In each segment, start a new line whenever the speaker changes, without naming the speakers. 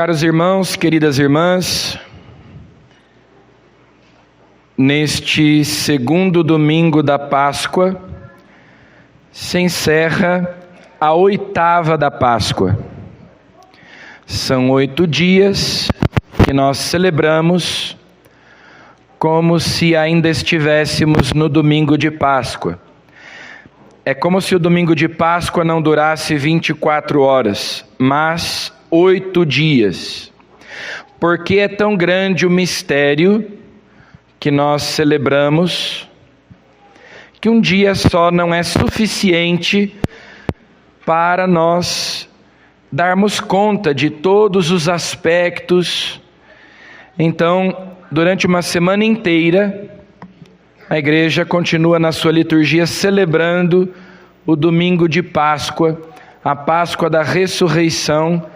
Caros irmãos, queridas irmãs, neste segundo domingo da Páscoa, se encerra a oitava da Páscoa. São 8 dias que nós celebramos como se ainda estivéssemos no domingo de Páscoa. É como se o domingo de Páscoa não durasse 24 horas, mas 8 dias. Porque é tão grande o mistério que nós celebramos, que um dia só não é suficiente para nós darmos conta de todos os aspectos. Então, durante uma semana inteira, a igreja continua na sua liturgia celebrando o domingo de Páscoa, a Páscoa da ressurreição,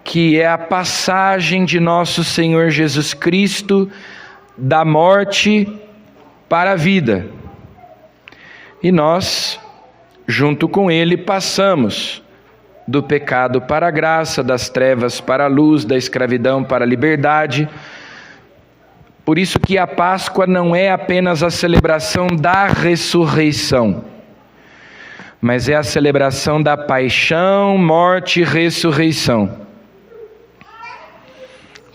que é a passagem de nosso Senhor Jesus Cristo da morte para a vida. E nós, junto com Ele, passamos do pecado para a graça, das trevas para a luz, da escravidão para a liberdade. Por isso que a Páscoa não é apenas a celebração da ressurreição, mas é a celebração da paixão, morte e ressurreição.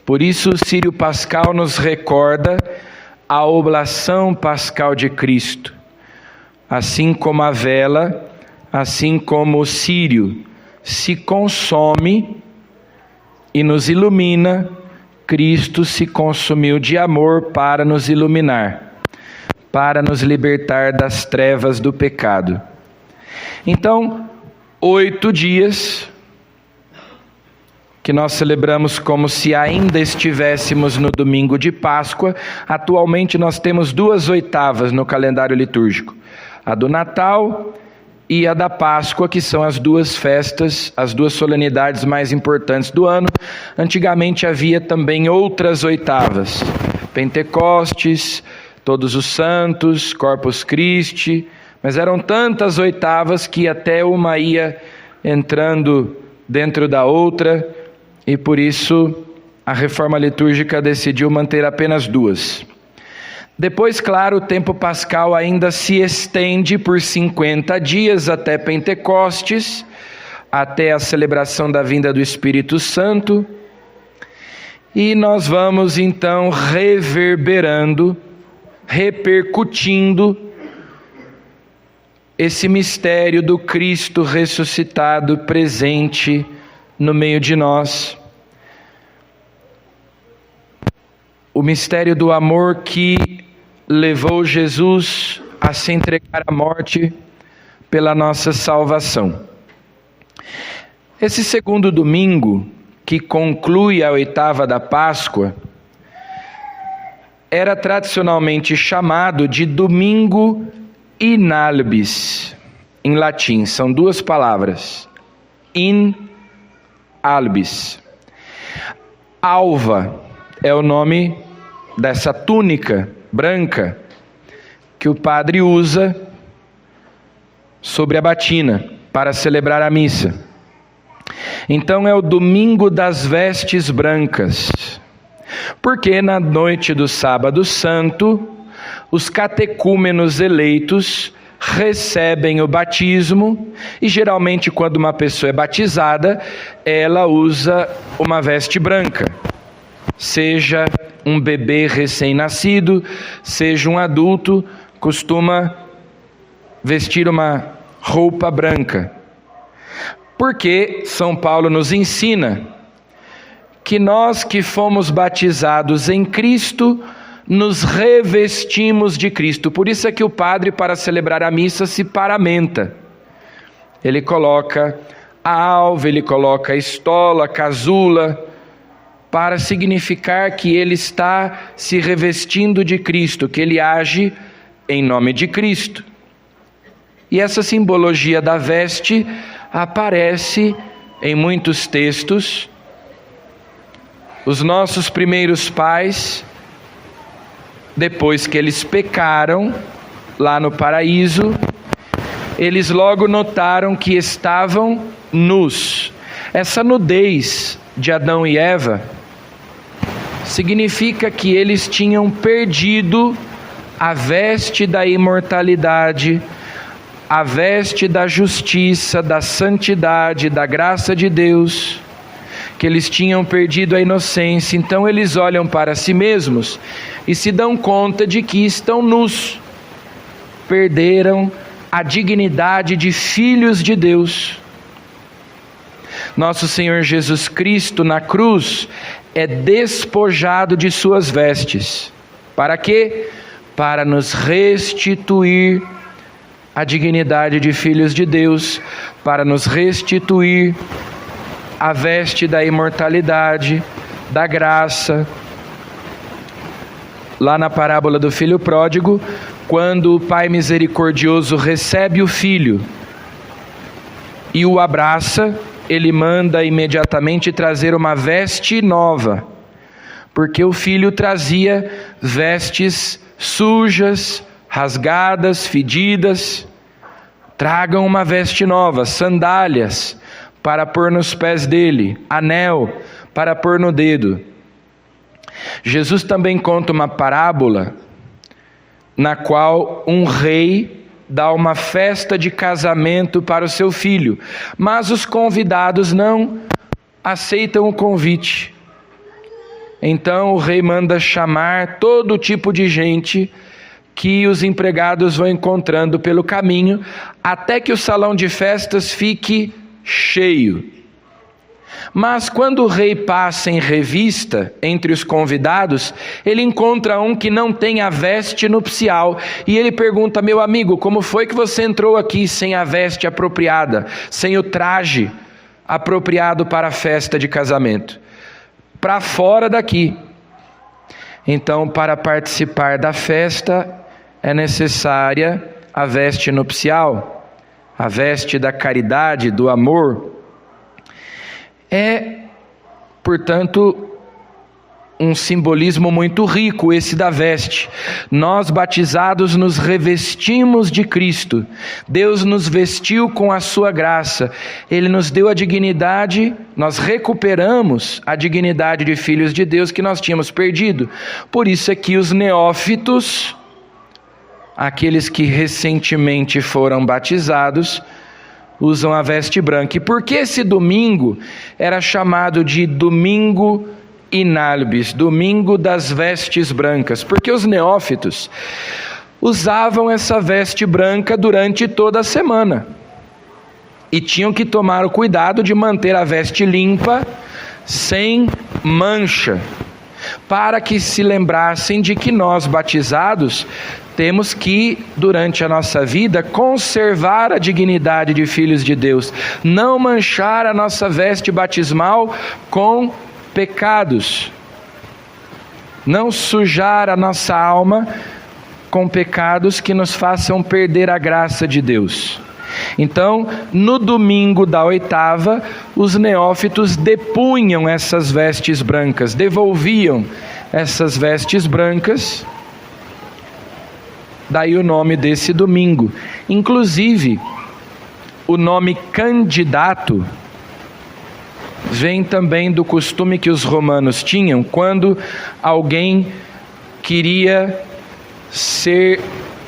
Por isso o Círio Pascal nos recorda a oblação pascal de Cristo. Assim como a vela, assim como o círio se consome e nos ilumina, Cristo se consumiu de amor para nos iluminar, para nos libertar das trevas do pecado. Então, 8 dias que nós celebramos como se ainda estivéssemos no domingo de Páscoa. Atualmente nós temos 2 oitavas no calendário litúrgico, a do Natal e a da Páscoa, que são as 2 festas, as 2 solenidades mais importantes do ano. Antigamente havia também outras oitavas, Pentecostes, Todos os Santos, Corpus Christi, mas eram tantas oitavas que até uma ia entrando dentro da outra, e por isso a reforma litúrgica decidiu manter apenas 2. Depois, claro, o tempo pascal ainda se estende por 50 dias até Pentecostes, até a celebração da vinda do Espírito Santo, e nós vamos então repercutindo esse mistério do Cristo ressuscitado presente no meio de nós. O mistério do amor que levou Jesus a se entregar à morte pela nossa salvação. Esse segundo domingo, que conclui a oitava da Páscoa, era tradicionalmente chamado de Domingo in albis, em latim. São 2 palavras, in albis. Alva é o nome dessa túnica branca que o padre usa sobre a batina para celebrar a missa. Então é o domingo das vestes brancas, porque na noite do sábado santo, os catecúmenos eleitos recebem o batismo, e geralmente quando uma pessoa é batizada, ela usa uma veste branca. Seja um bebê recém-nascido, seja um adulto, costuma vestir uma roupa branca. Porque São Paulo nos ensina que nós que fomos batizados em Cristo, nos revestimos de Cristo. Por isso é que o padre, para celebrar a missa, se paramenta. Ele coloca a alva, ele coloca a estola, a casula, para significar que ele está se revestindo de Cristo, que ele age em nome de Cristo. E essa simbologia da veste aparece em muitos textos. Os nossos primeiros pais, depois que eles pecaram lá no paraíso, eles logo notaram que estavam nus. Essa nudez de Adão e Eva, significa que eles tinham perdido a veste da imortalidade, a veste da justiça, da santidade, da graça de Deus, que eles tinham perdido a inocência. Então eles olham para si mesmos e se dão conta de que estão nus, perderam a dignidade de filhos de Deus. Nosso Senhor Jesus Cristo na cruz é despojado de suas vestes. Para quê? Para nos restituir a dignidade de filhos de Deus, para nos restituir a veste da imortalidade, da graça. Lá na parábola do filho pródigo, quando o Pai misericordioso recebe o filho e o abraça, ele manda imediatamente trazer uma veste nova, porque o filho trazia vestes sujas, rasgadas, fedidas. Tragam uma veste nova, sandálias para pôr nos pés dele, anel para pôr no dedo. Jesus também conta uma parábola na qual um rei dá uma festa de casamento para o seu filho, mas os convidados não aceitam o convite. Então o rei manda chamar todo tipo de gente que os empregados vão encontrando pelo caminho, até que o salão de festas fique cheio. Mas quando o rei passa em revista entre os convidados, ele encontra um que não tem a veste nupcial, e ele pergunta: meu amigo, como foi que você entrou aqui sem a veste apropriada, sem o traje apropriado para a festa de casamento? Para fora daqui. Então, para participar da festa, é necessária a veste nupcial, a veste da caridade, do amor. É, portanto, um simbolismo muito rico esse da veste. Nós, batizados, nos revestimos de Cristo. Deus nos vestiu com a sua graça. Ele nos deu a dignidade, nós recuperamos a dignidade de filhos de Deus que nós tínhamos perdido. Por isso é que os neófitos, aqueles que recentemente foram batizados, usam a veste branca. E por que esse domingo era chamado de domingo inalbis, domingo das vestes brancas? Porque os neófitos usavam essa veste branca durante toda a semana e tinham que tomar o cuidado de manter a veste limpa, sem mancha, para que se lembrassem de que nós, batizados, temos que, durante a nossa vida, conservar a dignidade de filhos de Deus, não manchar a nossa veste batismal com pecados, não sujar a nossa alma com pecados que nos façam perder a graça de Deus. Então, no domingo da oitava, os neófitos depunham essas vestes brancas, devolviam essas vestes brancas. Daí o nome desse domingo. Inclusive, o nome candidato vem também do costume que os romanos tinham, quando alguém queria ser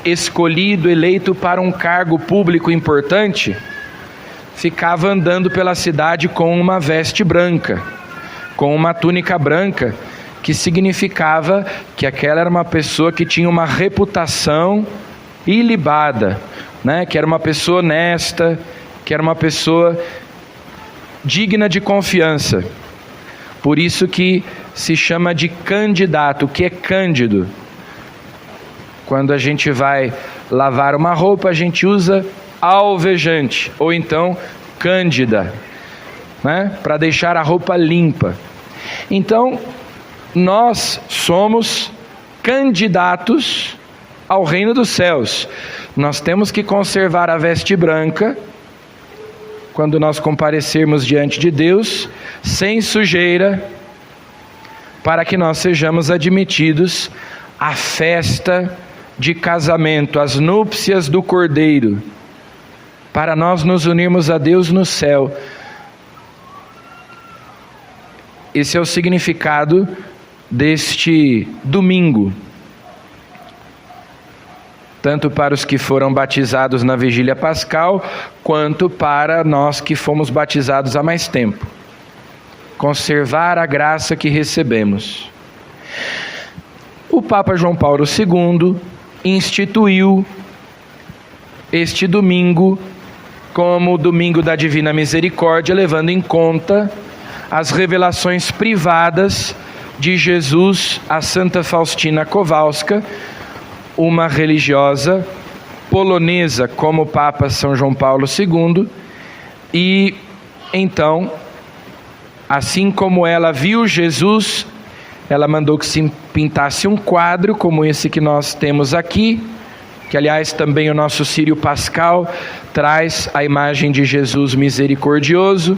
escolhido, eleito para um cargo público importante, ficava andando pela cidade com uma veste branca, com uma túnica branca, que significava que aquela era uma pessoa que tinha uma reputação ilibada, né? Que era uma pessoa honesta, que era uma pessoa digna de confiança. Por isso que se chama de candidato. O que é cândido? Quando a gente vai lavar uma roupa, a gente usa alvejante, ou então cândida, né? Para deixar a roupa limpa. Então, nós somos candidatos ao reino dos céus. Nós temos que conservar a veste branca quando nós comparecermos diante de Deus, sem sujeira, para que nós sejamos admitidos à festa de casamento, às núpcias do Cordeiro, para nós nos unirmos a Deus no céu. Esse é o significado deste domingo, tanto para os que foram batizados na vigília pascal, quanto para nós que fomos batizados há mais tempo. Conservar a graça que recebemos. O Papa João Paulo II instituiu este domingo como o domingo da Divina Misericórdia, levando em conta as revelações privadas de Jesus a Santa Faustina Kowalska, uma religiosa polonesa como o Papa São João Paulo II, e então, assim como ela viu Jesus, ela mandou que se pintasse um quadro como esse que nós temos aqui, que aliás também o nosso Círio Pascal traz a imagem de Jesus misericordioso.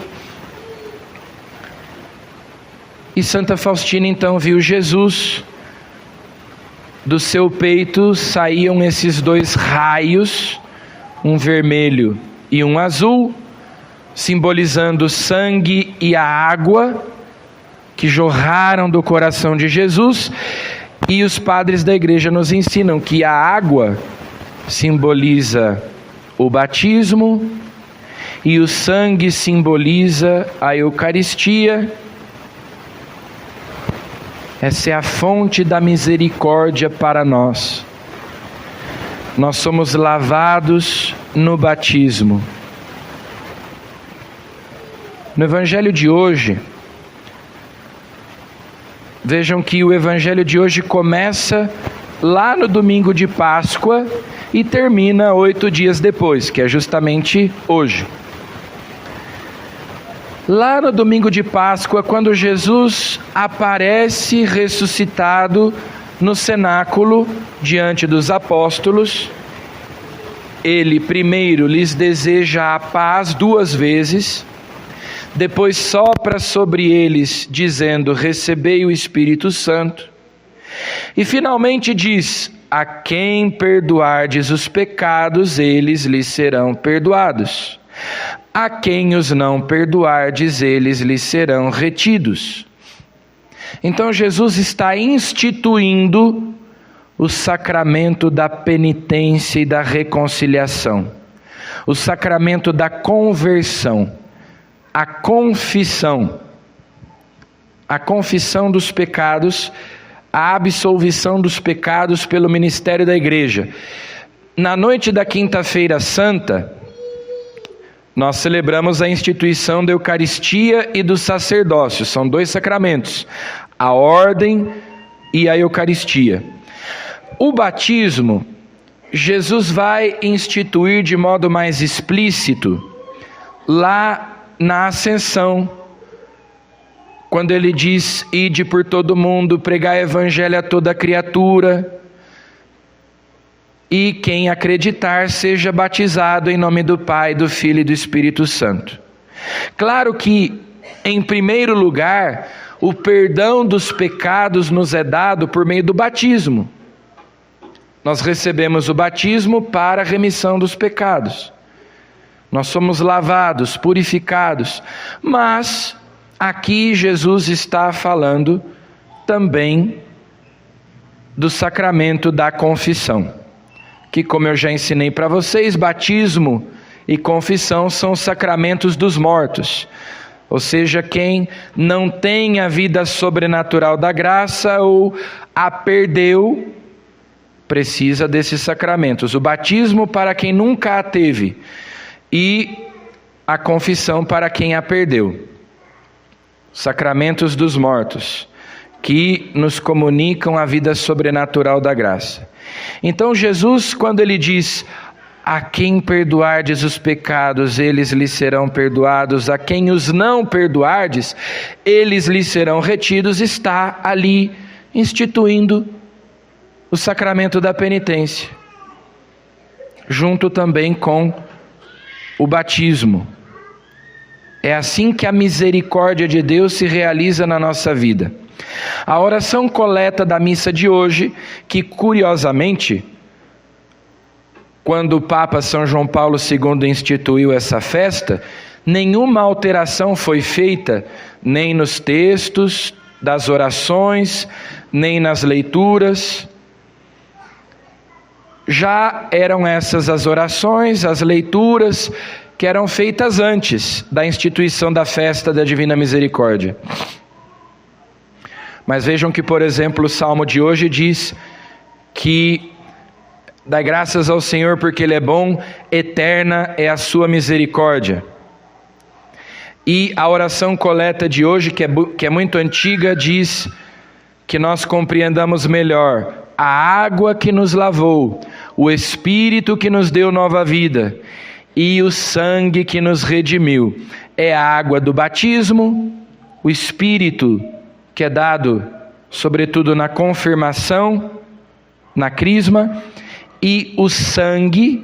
E Santa Faustina então viu Jesus, do seu peito saíam esses dois raios, um vermelho e um azul, simbolizando o sangue e a água que jorraram do coração de Jesus. E os padres da igreja nos ensinam que a água simboliza o batismo e o sangue simboliza a Eucaristia. Essa é a fonte da misericórdia para nós. Nós somos lavados no batismo. No Evangelho de hoje, vejam que o Evangelho de hoje começa lá no domingo de Páscoa e termina 8 dias depois, que é justamente hoje. Lá no domingo de Páscoa, quando Jesus aparece ressuscitado no cenáculo diante dos apóstolos, ele primeiro lhes deseja a paz 2 vezes, depois sopra sobre eles dizendo: recebei o Espírito Santo, e finalmente diz: a quem perdoardes os pecados, eles lhes serão perdoados. A quem os não perdoardes, eles lhes serão retidos. Então Jesus está instituindo o sacramento da penitência e da reconciliação, o sacramento da conversão, a confissão dos pecados, a absolvição dos pecados pelo ministério da igreja. Na noite da Quinta-feira Santa, nós celebramos a instituição da Eucaristia e do sacerdócio. São 2 sacramentos, a ordem e a Eucaristia. O batismo, Jesus vai instituir de modo mais explícito lá na Ascensão, quando ele diz: ide por todo mundo, pregai evangelho a toda criatura, e quem acreditar seja batizado em nome do Pai, do Filho e do Espírito Santo. Claro que, em primeiro lugar, o perdão dos pecados nos é dado por meio do batismo. Nós recebemos o batismo para a remissão dos pecados. Nós somos lavados, purificados. Mas aqui Jesus está falando também do sacramento da confissão, que, como eu já ensinei para vocês, batismo e confissão são sacramentos dos mortos. Ou seja, quem não tem a vida sobrenatural da graça ou a perdeu, precisa desses sacramentos. O batismo para quem nunca a teve e a confissão para quem a perdeu. Sacramentos dos mortos, que nos comunicam a vida sobrenatural da graça. Então Jesus, quando ele diz: a quem perdoardes os pecados, eles lhes serão perdoados, a quem os não perdoardes, eles lhes serão retidos, está ali instituindo o sacramento da penitência, junto também com o batismo. É assim que a misericórdia de Deus se realiza na nossa vida. A oração coleta da missa de hoje, que curiosamente, quando o Papa São João Paulo II instituiu essa festa, Nenhuma alteração foi feita, nem nos textos das orações, nem nas leituras. Já eram essas as orações, as leituras, que eram feitas antes da instituição da festa da Divina Misericórdia. Mas vejam que, por exemplo, o Salmo de hoje diz que dai graças ao Senhor porque Ele é bom, eterna é a sua misericórdia. E a oração coleta de hoje, que é muito antiga, diz que nós compreendamos melhor a água que nos lavou, o Espírito que nos deu nova vida e o sangue que nos redimiu. É a água do batismo, o Espírito que é dado sobretudo na confirmação, na crisma, e o sangue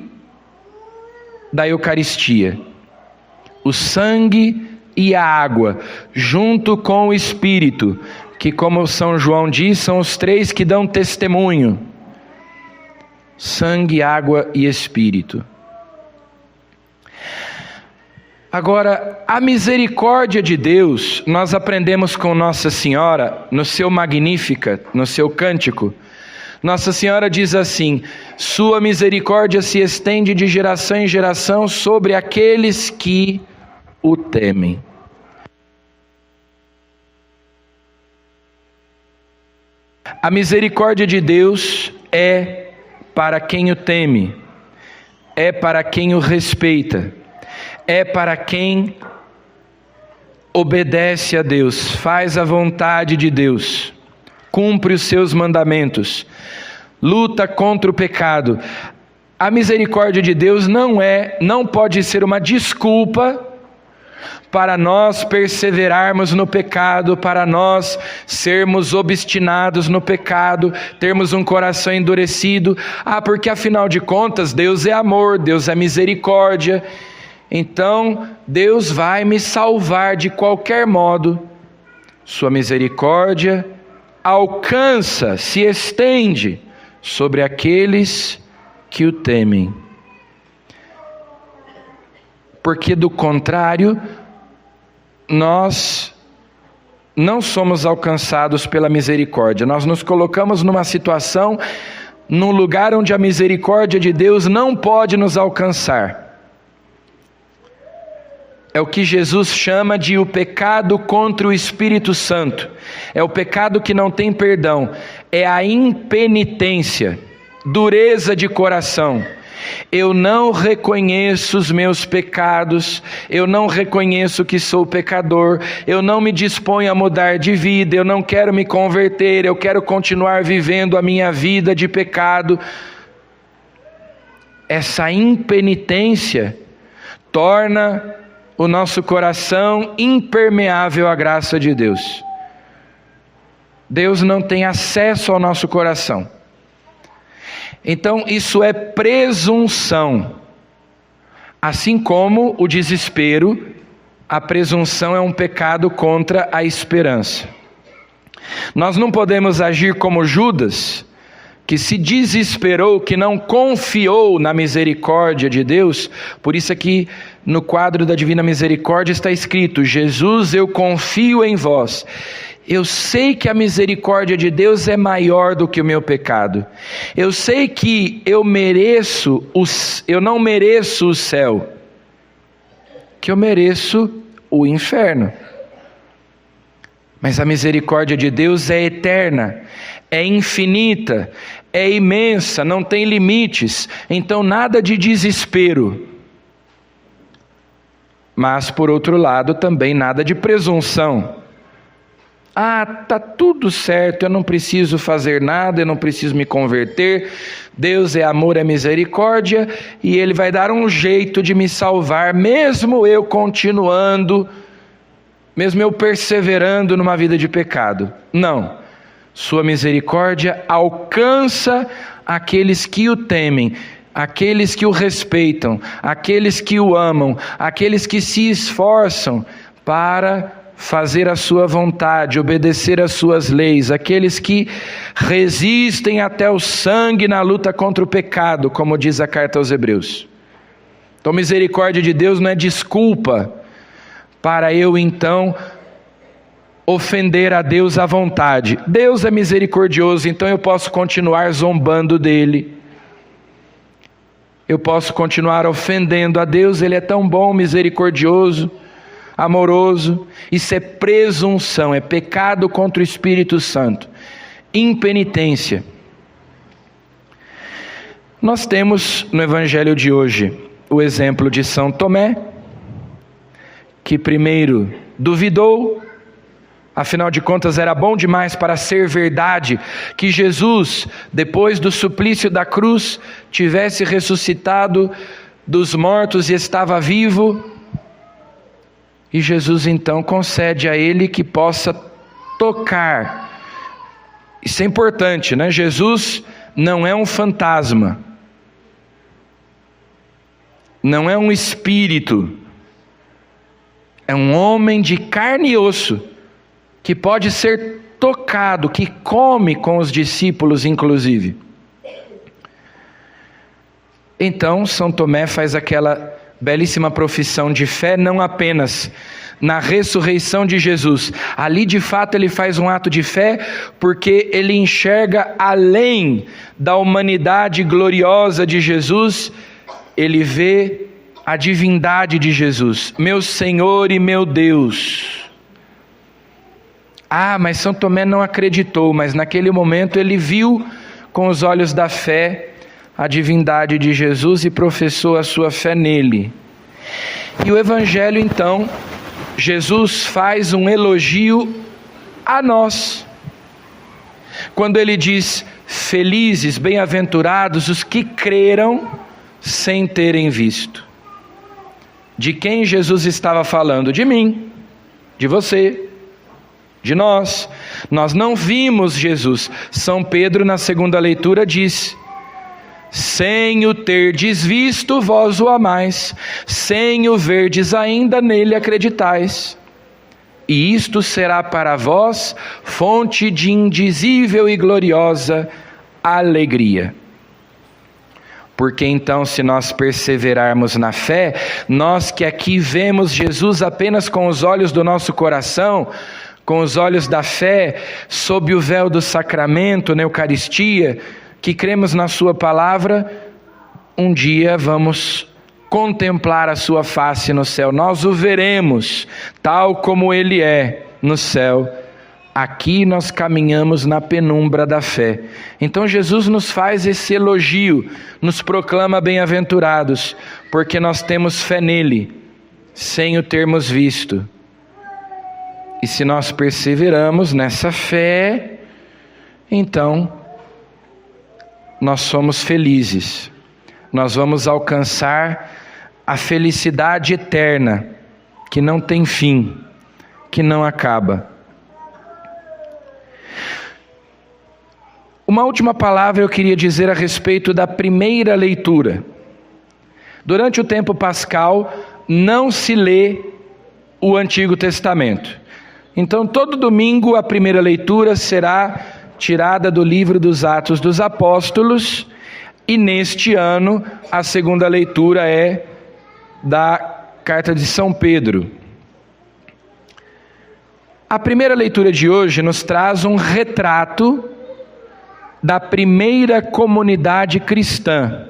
da Eucaristia. O sangue e a água, junto com o Espírito, que, como São João diz, são os três que dão testemunho: sangue, água e Espírito. Agora, a misericórdia de Deus, nós aprendemos com Nossa Senhora, no seu Magnífica, no seu cântico. Nossa Senhora diz assim: sua misericórdia se estende de geração em geração sobre aqueles que o temem. A misericórdia de Deus é para quem o teme, é para quem o respeita, é para quem obedece a Deus, faz a vontade de Deus, cumpre os seus mandamentos, luta contra o pecado. A misericórdia de Deus não pode ser uma desculpa para nós perseverarmos no pecado, para nós sermos obstinados no pecado, termos um coração endurecido. Porque afinal de contas Deus é amor, Deus é misericórdia, então Deus vai me salvar de qualquer modo. Sua misericórdia alcança, se estende sobre aqueles que o temem. Porque do contrário, nós não somos alcançados pela misericórdia. Nós nos colocamos numa situação, num lugar onde a misericórdia de Deus não pode nos alcançar. É o que Jesus chama de o pecado contra o Espírito Santo. É o pecado que não tem perdão. É a impenitência, dureza de coração. Eu não reconheço os meus pecados, eu não reconheço que sou pecador, eu não me disponho a mudar de vida, eu não quero me converter, eu quero continuar vivendo a minha vida de pecado. Essa impenitência torna o nosso coração impermeável à graça de Deus. Deus não tem acesso ao nosso coração. Então isso é presunção. Assim como o desespero, a presunção é um pecado contra a esperança. Nós não podemos agir como Judas, que se desesperou, que não confiou na misericórdia de Deus. Por isso aqui no quadro da Divina Misericórdia está escrito: Jesus, eu confio em vós. Eu sei que a misericórdia de Deus é maior do que o meu pecado. Eu sei que eu não mereço o céu, que eu mereço o inferno. Mas a misericórdia de Deus é eterna, é infinita, é imensa, não tem limites. Então nada de desespero. Mas por outro lado também nada de presunção. Tá tudo certo, eu não preciso fazer nada, eu não preciso me converter. Deus é amor, é misericórdia, e Ele vai dar um jeito de me salvar, mesmo eu continuando, mesmo eu perseverando numa vida de pecado. Não, sua misericórdia alcança aqueles que o temem, aqueles que o respeitam, aqueles que o amam, aqueles que se esforçam para fazer a sua vontade, obedecer às suas leis, aqueles que resistem até o sangue na luta contra o pecado, como diz a carta aos Hebreus. Então, misericórdia de Deus não é desculpa para eu então ofender a Deus à vontade. Deus é misericordioso, então eu posso continuar zombando dele. Eu posso continuar ofendendo a Deus, Ele é tão bom, misericordioso, amoroso. Isso é presunção, é pecado contra o Espírito Santo, impenitência. Nós temos no Evangelho de hoje o exemplo de São Tomé, que primeiro duvidou. Afinal de contas, era bom demais para ser verdade que Jesus, depois do suplício da cruz, tivesse ressuscitado dos mortos e estava vivo. E Jesus então concede a ele que possa tocar. Isso é importante, né? Jesus não é um fantasma, não é um espírito, é um homem de carne e osso, que pode ser tocado, que come com os discípulos inclusive. Então São Tomé faz aquela belíssima profissão de fé, não apenas na ressurreição de Jesus. Ali de fato ele faz um ato de fé, porque ele enxerga além da humanidade gloriosa de Jesus, ele vê a divindade de Jesus, meu Senhor e meu Deus. Mas São Tomé não acreditou, mas naquele momento ele viu com os olhos da fé a divindade de Jesus e professou a sua fé nele. E o Evangelho então, Jesus faz um elogio a nós, quando ele diz: felizes, bem-aventurados os que creram sem terem visto. De quem Jesus estava falando? De mim, de você, de nós. Nós não vimos Jesus. São Pedro, na segunda leitura, diz: sem o terdes visto, vós o amais, sem o verdes ainda, nele acreditais. E isto será para vós fonte de indizível e gloriosa alegria. Porque então, se nós perseverarmos na fé, nós que aqui vemos Jesus apenas com os olhos do nosso coração, com os olhos da fé, sob o véu do sacramento, na Eucaristia, que cremos na sua palavra, um dia vamos contemplar a sua face no céu. Nós o veremos tal como ele é no céu. Aqui nós caminhamos na penumbra da fé. Então Jesus nos faz esse elogio, nos proclama bem-aventurados, porque nós temos fé nele, sem o termos visto. E se nós perseveramos nessa fé, então nós somos felizes. Nós vamos alcançar a felicidade eterna, que não tem fim, que não acaba. Uma última palavra eu queria dizer a respeito da primeira leitura. Durante o tempo pascal, não se lê o Antigo Testamento. Então, todo domingo, a primeira leitura será tirada do livro dos Atos dos Apóstolos, e neste ano, a segunda leitura é da Carta de São Pedro. A primeira leitura de hoje nos traz um retrato da primeira comunidade cristã.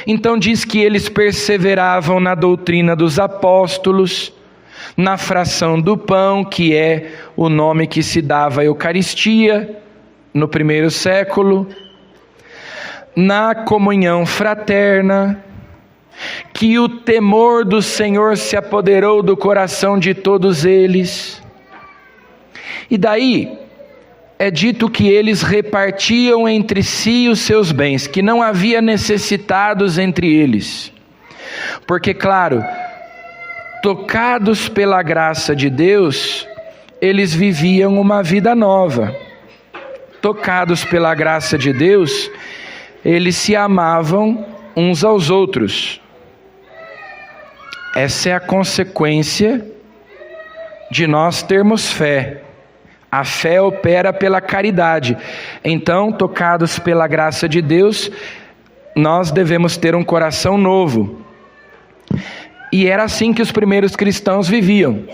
Então diz que eles perseveravam na doutrina dos apóstolos, na fração do pão, que é o nome que se dava à Eucaristia no primeiro século, na comunhão fraterna, que o temor do Senhor se apoderou do coração de todos eles. E daí é dito que eles repartiam entre si os seus bens, que não havia necessitados entre eles. Porque, claro, tocados pela graça de Deus, eles viviam uma vida nova. Tocados pela graça de Deus, eles se amavam uns aos outros. Essa é a consequência de nós termos fé. A fé opera pela caridade. Então, tocados pela graça de Deus, nós devemos ter um coração novo. E era assim que os primeiros cristãos viviam.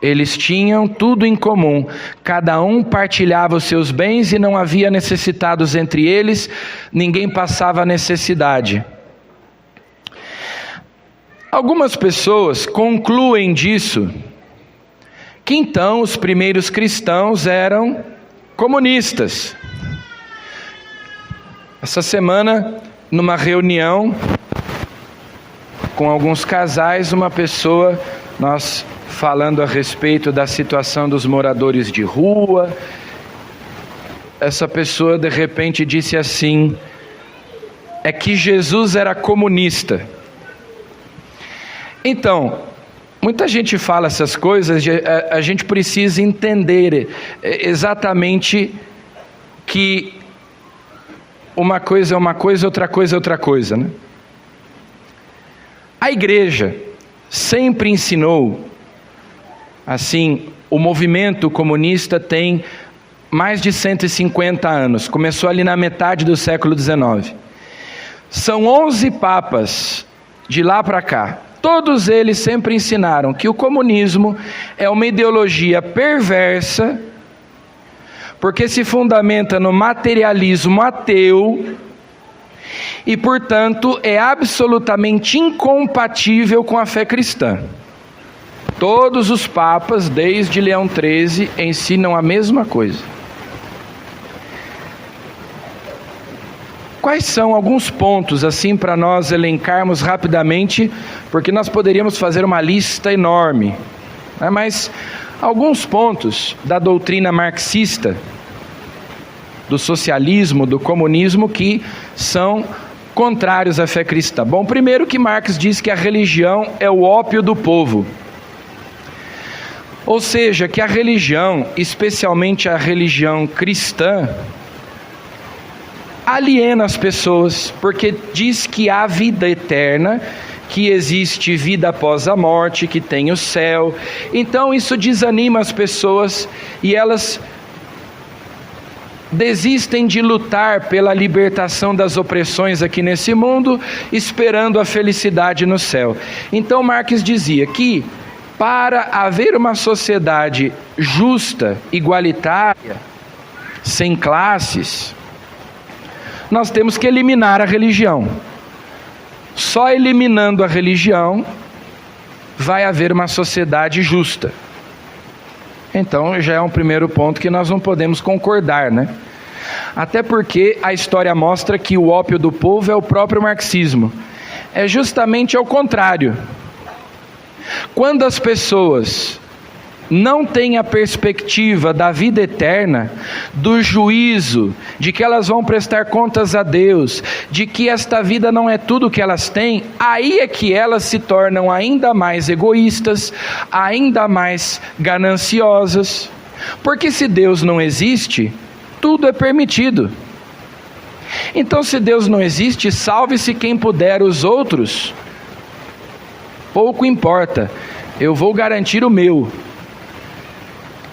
Eles tinham tudo em comum, cada um partilhava os seus bens e não havia necessitados entre eles, ninguém passava necessidade. Algumas pessoas concluem disso que então os primeiros cristãos eram comunistas. Essa semana, numa reunião com alguns casais, uma pessoa, nós falando a respeito da situação dos moradores de rua, essa pessoa de repente disse assim: é que Jesus era comunista. Então, muita gente fala essas coisas, a gente precisa entender exatamente que uma coisa é uma coisa, outra coisa é outra coisa, né? A igreja sempre ensinou, assim, o movimento comunista tem mais de 150 anos, começou ali na metade do século XIX. São 11 papas de lá para cá. Todos eles sempre ensinaram que o comunismo é uma ideologia perversa, porque se fundamenta no materialismo ateu e, portanto, é absolutamente incompatível com a fé cristã. Todos os papas, desde Leão XIII, ensinam a mesma coisa. Quais são alguns pontos, assim, para nós elencarmos rapidamente, porque nós poderíamos fazer uma lista enorme, né? Mas alguns pontos da doutrina marxista, do socialismo, do comunismo, que são contrários à fé cristã. Bom, primeiro que Marx diz que a religião é o ópio do povo. Ou seja, que a religião, especialmente a religião cristã, aliena as pessoas, porque diz que há vida eterna, que existe vida após a morte, que tem o céu. Então isso desanima as pessoas e elas desistem de lutar pela libertação das opressões aqui nesse mundo, esperando a felicidade no céu. Então Marx dizia que para haver uma sociedade justa, igualitária, sem classes, nós temos que eliminar a religião. Só eliminando a religião vai haver uma sociedade justa. Então já é um primeiro ponto que nós não podemos concordar, né? Até porque a história mostra que o ópio do povo é o próprio marxismo. É justamente ao contrário. Quando as pessoas não têm a perspectiva da vida eterna, do juízo, de que elas vão prestar contas a Deus, de que esta vida não é tudo o que elas têm, aí é que elas se tornam ainda mais egoístas, ainda mais gananciosas, porque se Deus não existe, tudo é permitido. Então, se Deus não existe, salve-se quem puder, os outros pouco importa, eu vou garantir o meu.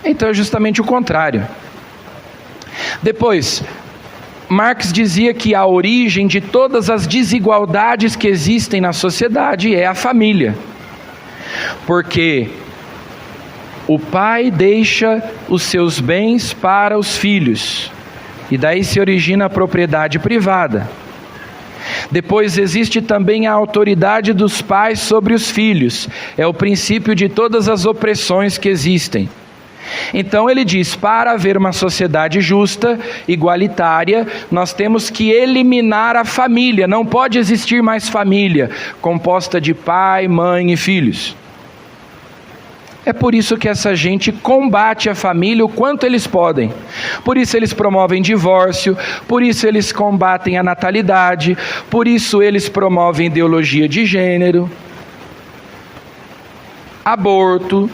Então é justamente o contrário. Depois, Marx dizia que a origem de todas as desigualdades que existem na sociedade é a família. Porque o pai deixa os seus bens para os filhos, e daí se origina a propriedade privada. Depois existe também a autoridade dos pais sobre os filhos, é o princípio de todas as opressões que existem. Então ele diz, para haver uma sociedade justa, igualitária, nós temos que eliminar a família, não pode existir mais família, composta de pai, mãe e filhos. É por isso que essa gente combate a família o quanto eles podem. Por isso eles promovem divórcio, por isso eles combatem a natalidade, por isso eles promovem ideologia de gênero, aborto,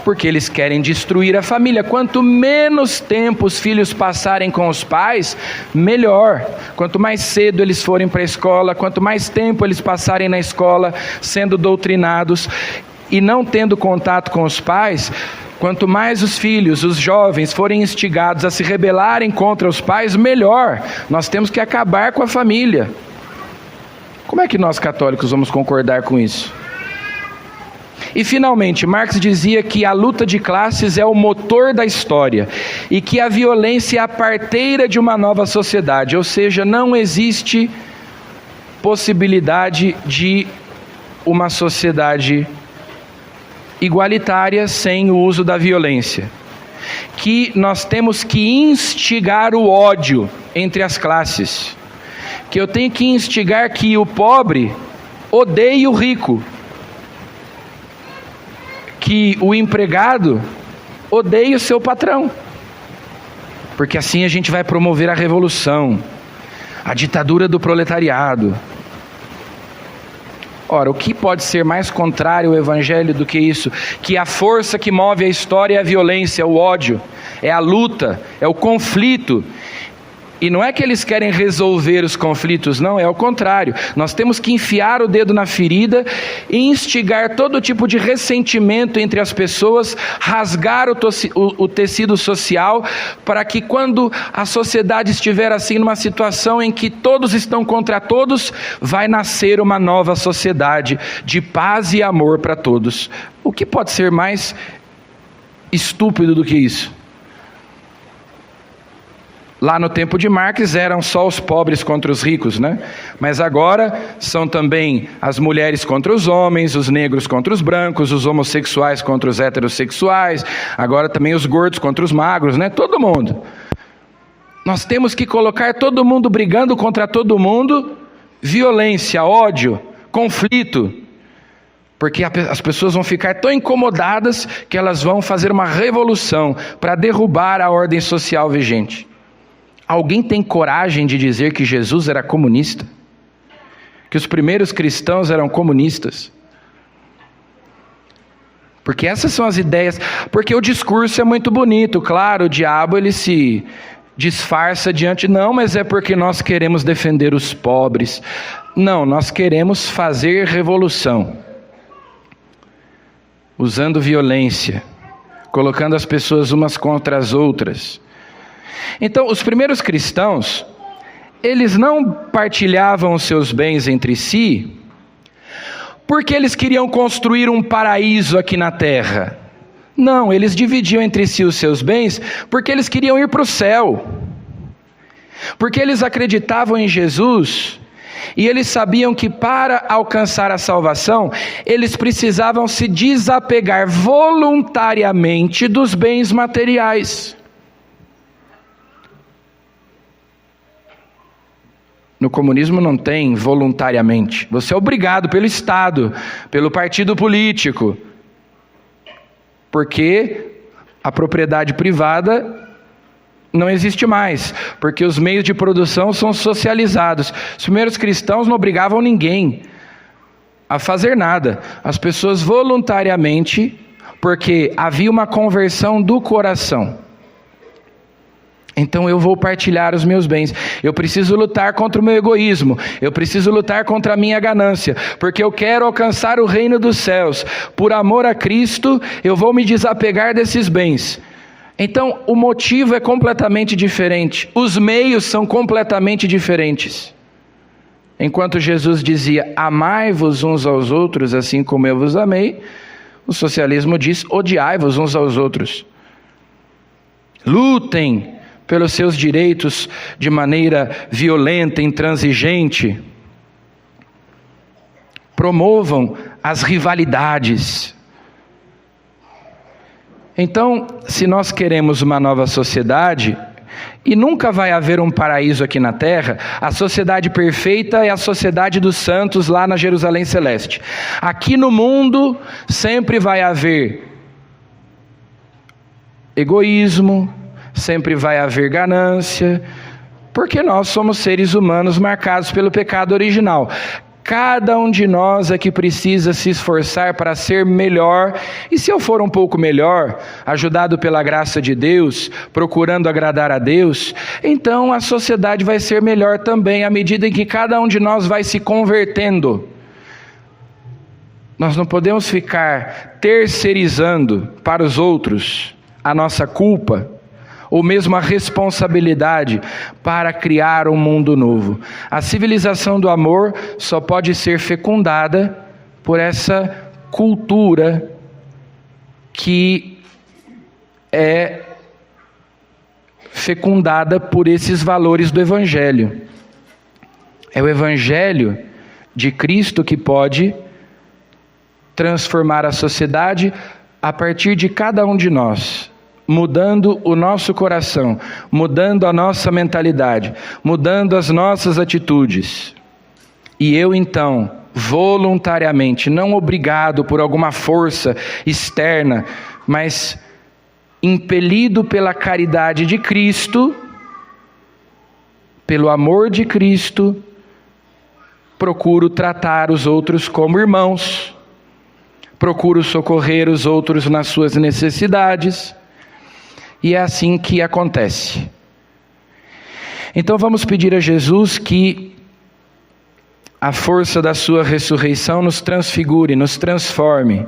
porque eles querem destruir a família. Quanto menos tempo os filhos passarem com os pais, melhor. Quanto mais cedo eles forem para a escola, quanto mais tempo eles passarem na escola, sendo doutrinados e não tendo contato com os pais, quanto mais os filhos, os jovens, forem instigados a se rebelarem contra os pais, melhor. Nós temos que acabar com a família. Como é que nós católicos vamos concordar com isso? E finalmente, Marx dizia que a luta de classes é o motor da história e que a violência é a parteira de uma nova sociedade, ou seja, não existe possibilidade de uma sociedade igualitária sem o uso da violência. Que nós temos que instigar o ódio entre as classes, que eu tenho que instigar que o pobre odeie o rico, que o empregado odeie o seu patrão, porque assim a gente vai promover a revolução, a ditadura do proletariado. Ora, o que pode ser mais contrário ao Evangelho do que isso? Que a força que move a história é a violência, é o ódio, é a luta, é o conflito. E não é que eles querem resolver os conflitos, não, é o contrário. Nós temos que enfiar o dedo na ferida e instigar todo tipo de ressentimento entre as pessoas, rasgar o tecido social, para que quando a sociedade estiver assim numa situação em que todos estão contra todos, vai nascer uma nova sociedade de paz e amor para todos. O que pode ser mais estúpido do que isso? Lá no tempo de Marx eram só os pobres contra os ricos, né? Mas agora são também as mulheres contra os homens, os negros contra os brancos, os homossexuais contra os heterossexuais, agora também os gordos contra os magros, né? Todo mundo. Nós temos que colocar todo mundo brigando contra todo mundo, violência, ódio, conflito, porque as pessoas vão ficar tão incomodadas que elas vão fazer uma revolução para derrubar a ordem social vigente. Alguém tem coragem de dizer que Jesus era comunista? Que os primeiros cristãos eram comunistas? Porque essas são as ideias, porque o discurso é muito bonito, claro, o diabo ele se disfarça diante, não, mas é porque nós queremos defender os pobres. Não, nós queremos fazer revolução, usando violência, colocando as pessoas umas contra as outras. Então, os primeiros cristãos, eles não partilhavam os seus bens entre si, porque eles queriam construir um paraíso aqui na terra. Não, eles dividiam entre si os seus bens, porque eles queriam ir para o céu. Porque eles acreditavam em Jesus, e eles sabiam que para alcançar a salvação, eles precisavam se desapegar voluntariamente dos bens materiais. No comunismo não tem voluntariamente. Você é obrigado pelo Estado, pelo partido político. Porque a propriedade privada não existe mais. Porque os meios de produção são socializados. Os primeiros cristãos não obrigavam ninguém a fazer nada. As pessoas voluntariamente, porque havia uma conversão do coração. Então eu vou partilhar os meus bens. Eu preciso lutar contra o meu egoísmo. Eu preciso lutar contra a minha ganância. Porque eu quero alcançar o reino dos céus. Por amor a Cristo, eu vou me desapegar desses bens. Então o motivo é completamente diferente. Os meios são completamente diferentes. Enquanto Jesus dizia, amai-vos uns aos outros, assim como eu vos amei, o socialismo diz, odiai-vos uns aos outros. Lutem pelos seus direitos de maneira violenta, intransigente. Promovam as rivalidades. Então, se nós queremos uma nova sociedade, e nunca vai haver um paraíso aqui na terra, a sociedade perfeita é a sociedade dos santos lá na Jerusalém Celeste. Aqui no mundo sempre vai haver egoísmo, sempre vai haver ganância, porque nós somos seres humanos marcados pelo pecado original. Cada um de nós é que precisa se esforçar para ser melhor, e se eu for um pouco melhor, ajudado pela graça de Deus, procurando agradar a Deus, então a sociedade vai ser melhor também, à medida em que cada um de nós vai se convertendo. Nós não podemos ficar terceirizando para os outros a nossa culpa, ou mesmo a responsabilidade para criar um mundo novo. A civilização do amor só pode ser fecundada por essa cultura que é fecundada por esses valores do Evangelho. É o Evangelho de Cristo que pode transformar a sociedade a partir de cada um de nós, mudando o nosso coração, mudando a nossa mentalidade, mudando as nossas atitudes. E eu então, voluntariamente, não obrigado por alguma força externa, mas impelido pela caridade de Cristo, pelo amor de Cristo, procuro tratar os outros como irmãos, procuro socorrer os outros nas suas necessidades, e é assim que acontece. Então vamos pedir a Jesus que a força da sua ressurreição nos transfigure, nos transforme,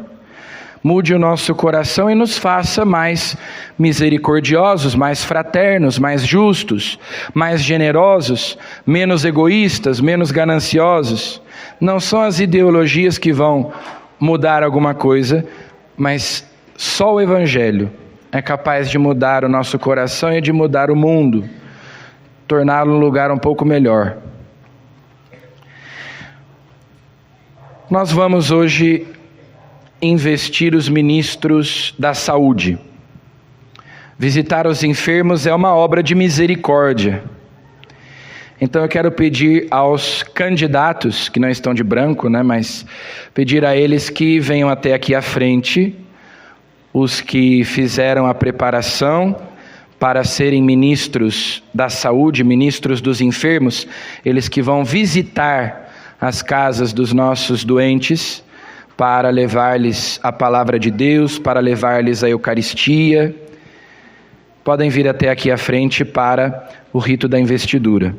mude o nosso coração e nos faça mais misericordiosos, mais fraternos, mais justos, mais generosos, menos egoístas, menos gananciosos. Não são as ideologias que vão mudar alguma coisa, mas só o Evangelho é capaz de mudar o nosso coração e de mudar o mundo, torná-lo um lugar um pouco melhor. Nós vamos hoje investir os ministros da saúde. Visitar os enfermos é uma obra de misericórdia. Então eu quero pedir aos candidatos, que não estão de branco, mas pedir a eles que venham até aqui à frente, os que fizeram a preparação para serem ministros da saúde, ministros dos enfermos, eles que vão visitar as casas dos nossos doentes, para levar-lhes a palavra de Deus, para levar-lhes a Eucaristia. Podem vir até aqui à frente para o rito da investidura.